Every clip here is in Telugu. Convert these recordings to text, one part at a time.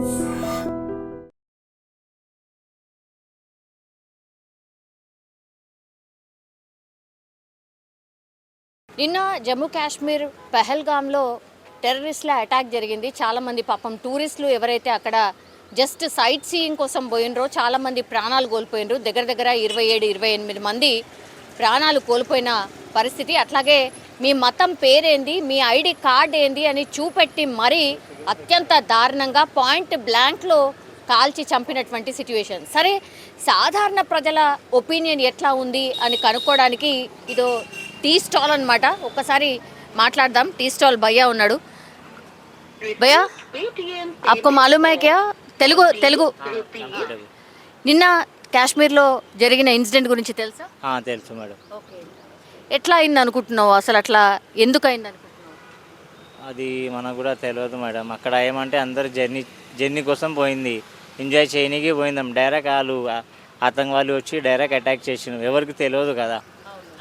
నిన్న జమ్మూ కాశ్మీర్ పెహల్గాంలో టెర్రరిస్ట్ల అటాక్ జరిగింది. చాలామంది పాపం టూరిస్టులు ఎవరైతే అక్కడ జస్ట్ సైట్ సీయింగ్ కోసం పోయినరో చాలామంది ప్రాణాలు కోల్పోయినరు. దగ్గర దగ్గర 27-28 మంది ప్రాణాలు కోల్పోయిన పరిస్థితి. అట్లాగే మీ మతం పేరేంది, మీ ఐడి కార్డ్ ఏంది అని చూపెట్టి మరీ అత్యంత దారుణంగా పాయింట్ బ్లాంక్లో కాల్చి చంపినటువంటి సిచ్యువేషన్. సరే, సాధారణ ప్రజల ఒపీనియన్ ఎట్లా ఉంది అని కనుక్కోవడానికి ఇదో టీ స్టాల్ అనమాట. ఒక్కసారి మాట్లాడదాం. టీ స్టాల్ భయ్యా ఉన్నాడు. భయ్యా, ఆప్కో మాలూమ్ హై క్యా? తెలుగు నిన్న కాశ్మీర్లో జరిగిన ఇన్సిడెంట్ గురించి తెలుసా? తెలుసు మేడం. ఓకే, ఎట్లా అయింది అనుకుంటున్నావు? అసలు అట్లా ఎందుకు అయింది అనుకుంటున్నావు? అది మనకు కూడా తెలియదు మేడం. అక్కడ ఏమంటే అందరూ జర్నీ కోసం పోయింది, ఎంజాయ్ చేయడానికి పోయిందాం. డైరెక్ట్ వాళ్ళు ఆతంకవాదులు వచ్చి డైరెక్ట్ అటాక్ చేసినాం. ఎవరికి తెలియదు కదా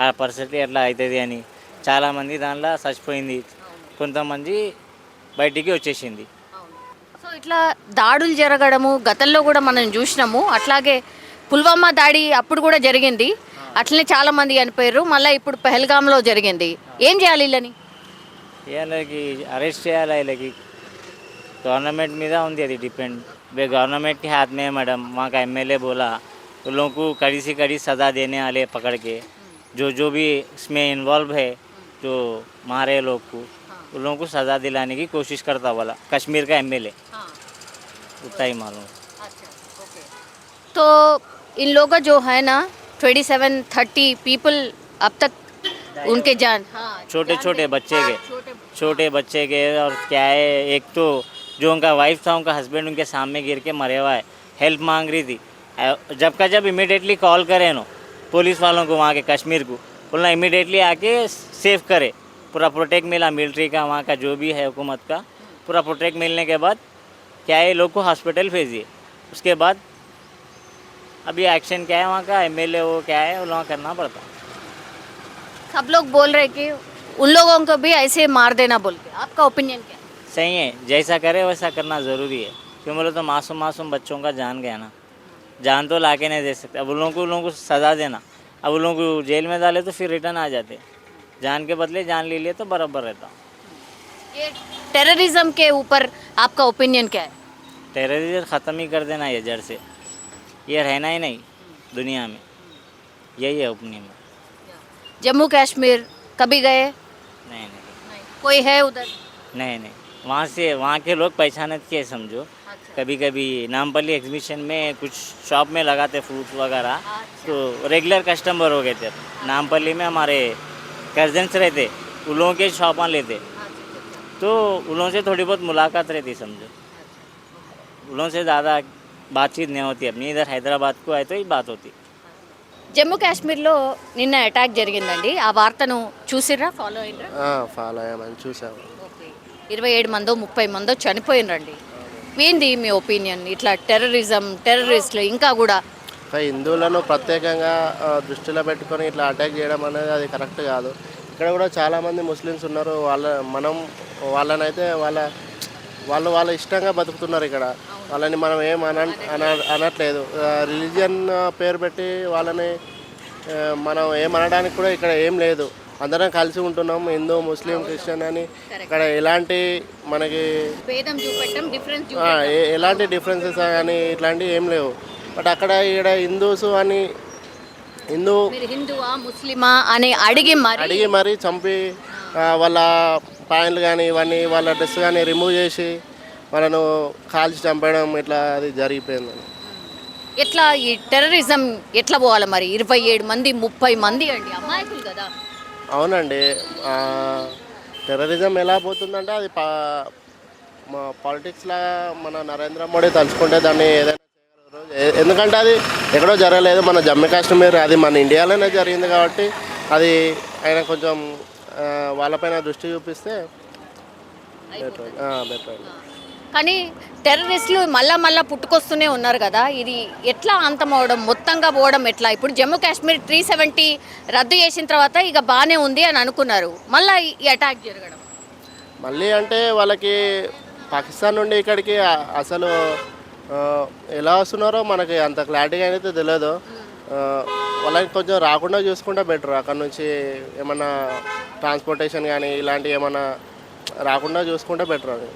ఆ పరిస్థితి ఎట్లా అవుతుంది అని. చాలామంది దానిలో చచ్చిపోయింది, కొంతమంది బయటికి వచ్చేసింది. సో ఇట్లా దాడులు జరగడము గతంలో కూడా మనం చూసినాము. అట్లాగే పుల్వామా దాడి అప్పుడు కూడా జరిగింది, అట్లనే చాలామంది చనిపోయారు. మళ్ళీ ఇప్పుడు పెహల్గాంలో జరిగింది. ఏం చేయాలి వీళ్ళని? వీళ్ళకి అరెస్ట్ చేయాలి. వీళ్ళకి गवर्नमेंट మీద ఉంది, అది डिपेंड गवर्नमेंट के हाथ में है मैडम. वहाँ का एमएलए बोला उन लोगों को कड़ी से कड़ी सज़ा देने वाले पकड़ के, जो भी इसमें इन्वॉल्व है, जो मारे लोग को उन लोगों को सज़ा दिलाने की कोशिश करता वाला कश्मीर का एमएलए, उतना ही मालूम. तो इन लोगों जो है ना 27-30 पीपल अब तक उनके जान, छोटे बच्चे के और क्या है, एक तो जो उनका वाइफ था, उनका हस्बैंड उनके सामने गिर के मरे हुआ है. हेल्प मांग रही थी. जब इमीडिएटली कॉल करे नो पुलिस वालों को, वहाँ के कश्मीर को बोलना इमीडिएटली आके सेव करे. पूरा प्रोटेक्ट मिला मिलिट्री का, वहाँ का जो भी है हुकूमत का, पूरा प्रोटेक्ट मिलने के बाद क्या है, लोग को हॉस्पिटल भेजिए. उसके बाद अभी एक्शन क्या है वहाँ का, एमएलए वो क्या है, वो वहाँ करना पड़ता. सब लोग बोल रहे कि उन लोगों को भी ऐसे मार देना बोल के. आपका ओपिनियन क्या है? सही है, जैसा करे वैसा करना ज़रूरी है. क्यों बोले तो मासूम बच्चों का जान गया ना, जान तो ला के नहीं दे सकते. अब उन लोगों को सज़ा देना, अब उन लोगों को जेल में डाले तो फिर रिटर्न आ जाते. जान के बदले जान ले लिए तो बराबर रहता. ये टेररिज्म के ऊपर आपका ओपिनियन क्या है? टेररिज्म ख़त्म ही कर देना ये जड़ से, ये रहना ही नहीं दुनिया में. यही है ओपिनियन. जम्मू कश्मीर कभी गए? नहीं, कोई है उधर? नहीं. वहाँ के लोग पहचानत के समझो. कभी कभी नामपल्ली एग्जीबिशन में कुछ शॉप में लगाते फ्रूट्स वगैरह, तो रेगुलर कस्टमर हो गए थे. नामपल्ली में हमारे कजन्स रहते, उन लोगों के शॉप लेते, तो उन लोगों से थोड़ी बहुत मुलाकात रहती समझो. उन लोगों से ज़्यादा बातचीत नहीं होती. अपनी इधर हैदराबाद को आए तो ही बात होती. జమ్మూ కాశ్మీర్లో నిన్న అటాక్ జరిగిందండి. ఆ వార్తను చూసిర్రా, ఫాలో అయినరా? ఫాలో అయ్యామని చూసాము. 27 మందో 30 మందో చనిపోయినరండి. ఏంది మీ ఒపీనియన్? ఇట్లా టెర్రరిస్టులు ఇంకా కూడా హిందువులను ప్రత్యేకంగా దృష్టిలో పెట్టుకొని ఇట్లా అటాక్ చేయడం అనేది అది కరెక్ట్ కాదు. ఇక్కడ కూడా చాలామంది ముస్లిమ్స్ ఉన్నారు. వాళ్ళనైతే వాళ్ళ ఇష్టంగా బతుకుతున్నారు. ఇక్కడ వాళ్ళని మనం ఏం అనట్లేదు. రిలీజియన్ పేరు పెట్టి వాళ్ళని మనం ఏమనడానికి కూడా ఇక్కడ ఏం లేదు. అందరం కలిసి ఉంటున్నాం, హిందూ ముస్లిం క్రిస్టియన్ అని. ఇక్కడ ఎలాంటి మనకి ఎలాంటి డిఫరెన్సెస్ కానీ ఇట్లాంటివి ఏం లేవు. బట్ అక్కడ ఇక్కడ హిందూస్ అని హిందువా ముస్లిమా అని అడిగి మరీ చంపి వాళ్ళ పాయింట్లు కానీ ఇవన్నీ వాళ్ళ డ్రెస్ కానీ రిమూవ్ చేసి వాళ్ళను కాల్చి చంపడం ఇట్లా అది జరిగిపోయింది. ఎట్లా ఈ టెర్రరిజం ఎట్లా పోవాలి మరి? 27 మంది 30 మంది అండి, అమాయకులు కదా. అవునండి, టెర్రరిజం ఎలా పోతుందంటే అది పాలిటిక్స్లా మన నరేంద్ర మోడీ తలుచుకుంటే దాన్ని ఏదైనా చేయగలరు. ఎందుకంటే అది ఎక్కడో జరగలేదు, మన జమ్మూ కాశ్మీర్ అది మన ఇండియాలోనే జరిగింది కాబట్టి అది ఆయన కొంచెం వాళ్ళపైన దృష్టి చూపిస్తే బెటర్. కానీ టెర్రరిస్టులు మళ్ళా పుట్టుకొస్తూనే ఉన్నారు కదా. ఇది ఎట్లా అంతమవడం, మొత్తంగా పోవడం ఎట్లా? ఇప్పుడు జమ్మూ కాశ్మీర్ 370 రద్దు చేసిన తర్వాత ఇక బాగానే ఉంది అని అనుకున్నారు, మళ్ళీ ఈ అటాక్ జరగడం మళ్ళీ అంటే వాళ్ళకి పాకిస్తాన్ నుండి ఇక్కడికి అసలు ఎలా వస్తున్నారో మనకి అంత క్లారిటీగా అయితే తెలియదు. వాళ్ళకి కొంచెం రాకుండా చూసుకుంటే బెటర్. అక్కడ నుంచి ఏమన్నా ట్రాన్స్పోర్టేషన్ కానీ ఇలాంటివి ఏమన్నా రాకుండా చూసుకుంటే బెటర్ అది.